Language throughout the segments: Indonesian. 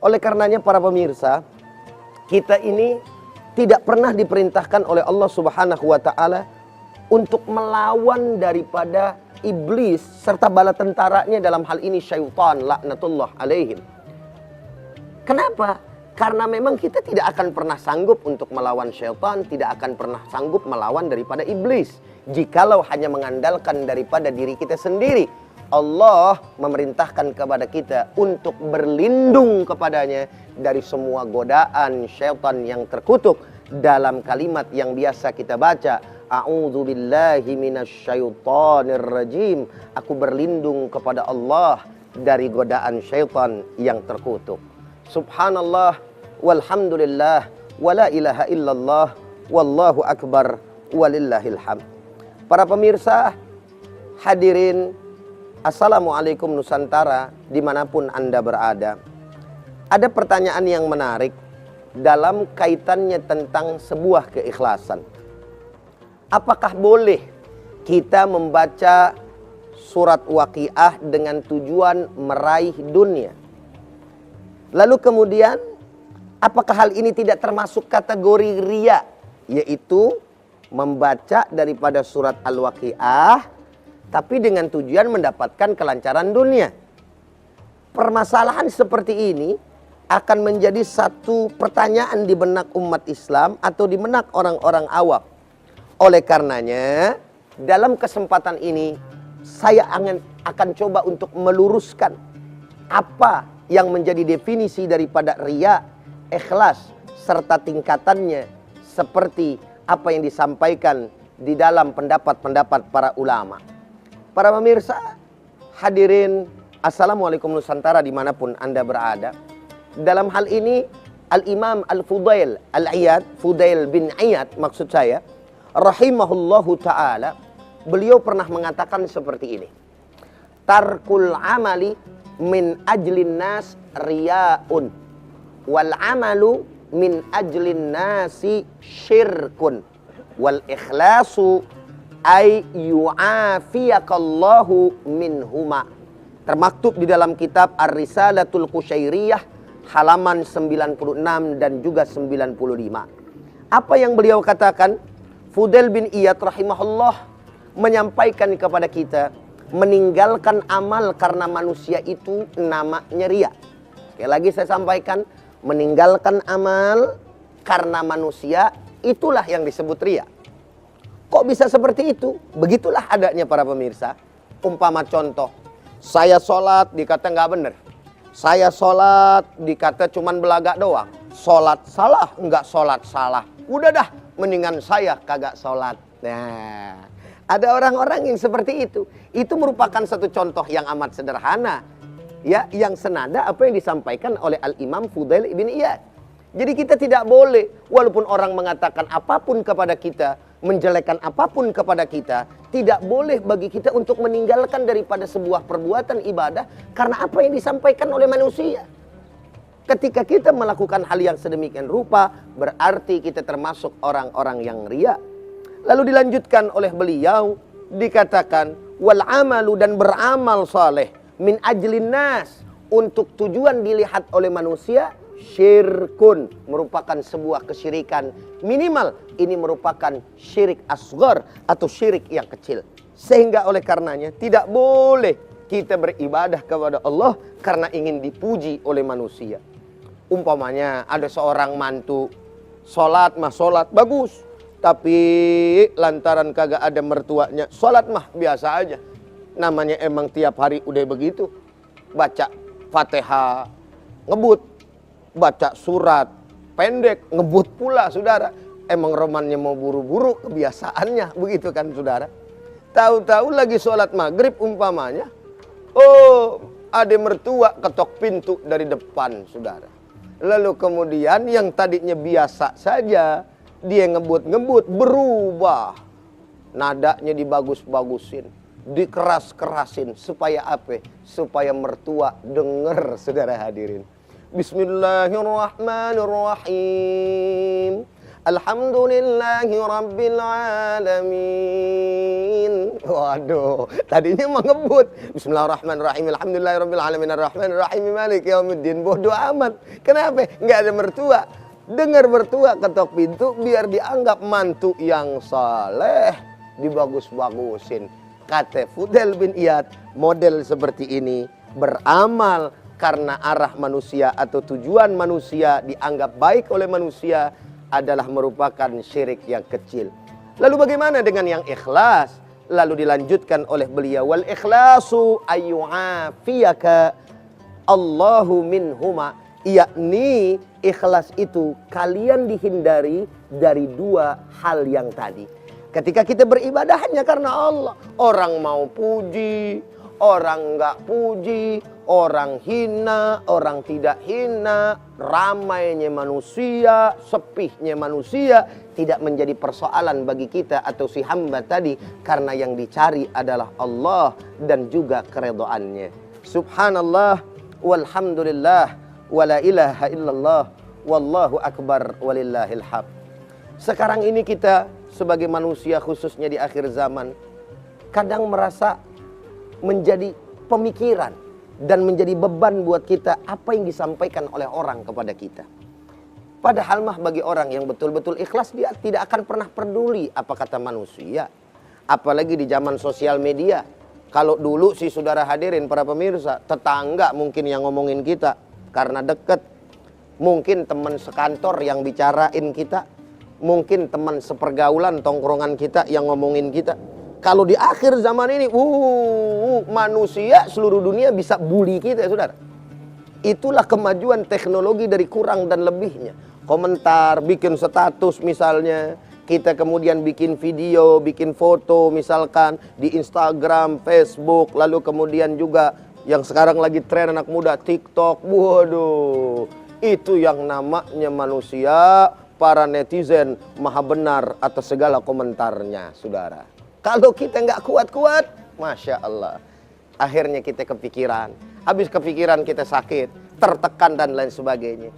Oleh karenanya para pemirsa, kita ini tidak pernah diperintahkan oleh Allah Subhanahu wa taala untuk melawan daripada iblis serta bala tentaranya, dalam hal ini syaitan laknatullah alaihim. Kenapa? Karena memang kita tidak akan pernah sanggup untuk melawan syaitan, tidak akan pernah sanggup melawan daripada iblis jikalau hanya mengandalkan daripada diri kita sendiri. Allah memerintahkan kepada kita untuk berlindung kepadanya dari semua godaan syaitan yang terkutuk. Dalam kalimat yang biasa kita baca, a'udzubillahi minasyaitonir rajim. Aku berlindung kepada Allah dari godaan syaitan yang terkutuk. Subhanallah walhamdulillah wala ilaha illallah wallahu akbar walillahil hamd. Para pemirsa hadirin, Assalamualaikum Nusantara dimanapun Anda berada. Ada pertanyaan yang menarik dalam kaitannya tentang sebuah keikhlasan. Apakah boleh kita membaca surat Waqiah dengan tujuan meraih dunia? Lalu kemudian, apakah hal ini tidak termasuk kategori riya? Yaitu membaca daripada surat Al-Waqiah tapi dengan tujuan mendapatkan kelancaran dunia. Permasalahan seperti ini akan menjadi satu pertanyaan di benak umat Islam atau di benak orang-orang awam. Oleh karenanya, dalam kesempatan ini saya akan coba untuk meluruskan apa yang menjadi definisi daripada riya, ikhlas, serta tingkatannya seperti apa yang disampaikan di dalam pendapat-pendapat para ulama. Para pemirsa hadirin, Assalamualaikum Nusantara dimanapun Anda berada. Dalam hal ini Al-Imam Al-Fudail Al-Iyad, Fudail bin Iyad maksud saya, rahimahullahu ta'ala, beliau pernah mengatakan seperti ini. Tarkul amali min ajlin nas riya'un, wal amalu min ajlin nasi syirkun, wal ikhlasu ay yu'afiyakallahu minhuma. Termaktub di dalam kitab Ar-Risalatul Qusyairiyah halaman 96 dan juga 95. Apa yang beliau katakan? Fudail bin Iyad rahimahullah menyampaikan kepada kita, meninggalkan amal karena manusia itu namanya riya. Sekali lagi saya sampaikan, meninggalkan amal karena manusia itulah yang disebut riya. Kok bisa seperti itu? Begitulah adanya para pemirsa. Umpama contoh, saya sholat dikata nggak bener. Saya sholat dikata cuman belagak doang. Sholat salah, nggak sholat salah. Udah dah, mendingan saya kagak sholat. Nah, ada orang-orang yang seperti itu. Itu merupakan satu contoh yang amat sederhana, ya, yang senada apa yang disampaikan oleh Al-Imam Fudail bin Iyad. Jadi kita tidak boleh, walaupun orang mengatakan apapun kepada kita, menjelekkan apapun kepada kita, tidak boleh bagi kita untuk meninggalkan daripada sebuah perbuatan ibadah karena apa yang disampaikan oleh manusia. Ketika kita melakukan hal yang sedemikian rupa, berarti kita termasuk orang-orang yang riya. Lalu dilanjutkan oleh beliau, dikatakan wal amalu, dan beramal saleh min ajlin nas, untuk tujuan dilihat oleh manusia, syirkun, merupakan sebuah kesyirikan. Minimal ini merupakan syirik asghar atau syirik yang kecil. Sehingga oleh karenanya tidak boleh kita beribadah kepada Allah karena ingin dipuji oleh manusia. Umpamanya ada seorang mantu, sholat mah sholat bagus, tapi lantaran kagak ada mertuanya, sholat mah biasa aja. Namanya emang tiap hari udah begitu. Baca Fatihah ngebut, baca surat pendek ngebut pula, saudara. Emang romannya mau buru-buru, kebiasaannya begitu kan, saudara. Tahu-tahu lagi sholat maghrib umpamanya, oh ada mertua ketok pintu dari depan, saudara. Lalu kemudian yang tadinya biasa saja, dia ngebut-ngebut, berubah. Nadanya dibagus-bagusin, dikeras-kerasin. Supaya apa? Supaya mertua dengar, saudara hadirin. Bismillahirrahmanirrahim. Alhamdulillahi Rabbil Alamin. Waduh, tadinya mau ngebut. Bismillahirrahmanirrahim. Alhamdulillahi Rabbil Alamin. Ar-Rahmanir-Rahim. Maliki Yaumiddin. Bodoh amat. Kenapa? Nggak ada mertua. Dengar mertua ketok pintu biar dianggap mantu yang saleh. Dibagus-bagusin. Kata Fudel bin Iyad, model seperti ini beramal karena arah manusia atau tujuan manusia dianggap baik oleh manusia adalah merupakan syirik yang kecil. Lalu bagaimana dengan yang ikhlas? Lalu dilanjutkan oleh beliau, wal ikhlasu ayyu'afiyaka Allahu minhuma, yakni ikhlas itu kalian dihindari dari dua hal yang tadi. Ketika kita beribadah hanya karena Allah, orang mau puji, orang nggak puji, orang hina, orang tidak hina, ramainya manusia, sepihnya manusia, tidak menjadi persoalan bagi kita atau si hamba tadi, karena yang dicari adalah Allah dan juga keredoannya. Subhanallah, walhamdulillah, wala ilaha illallah, wallahu akbar, walillahil hamd. Sekarang ini kita sebagai manusia khususnya di akhir zaman, kadang merasa menjadi pemikiran dan menjadi beban buat kita apa yang disampaikan oleh orang kepada kita. Padahal mah bagi orang yang betul-betul ikhlas, dia tidak akan pernah peduli apa kata manusia. Apalagi di zaman sosial media. Kalau dulu sih saudara hadirin para pemirsa, tetangga mungkin yang ngomongin kita karena deket. Mungkin teman sekantor yang bicarain kita. Mungkin teman sepergaulan tongkrongan kita yang ngomongin kita. Kalau di akhir zaman ini, manusia seluruh dunia bisa bully kita, saudara. Itulah kemajuan teknologi dari kurang dan lebihnya. Komentar, bikin status misalnya. Kita kemudian bikin video, bikin foto misalkan di Instagram, Facebook. Lalu kemudian juga yang sekarang lagi tren anak muda, TikTok. Waduh, itu yang namanya manusia. Para netizen maha benar atas segala komentarnya, saudara. Kalau kita nggak kuat-kuat, Masya Allah, akhirnya kita kepikiran. Habis kepikiran kita sakit, tertekan dan lain sebagainya.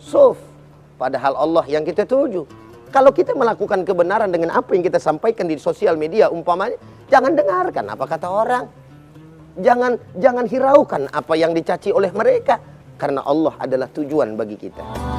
Padahal Allah yang kita tuju. Kalau kita melakukan kebenaran dengan apa yang kita sampaikan di sosial media, umpamanya, jangan dengarkan apa kata orang. Jangan hiraukan apa yang dicaci oleh mereka. Karena Allah adalah tujuan bagi kita.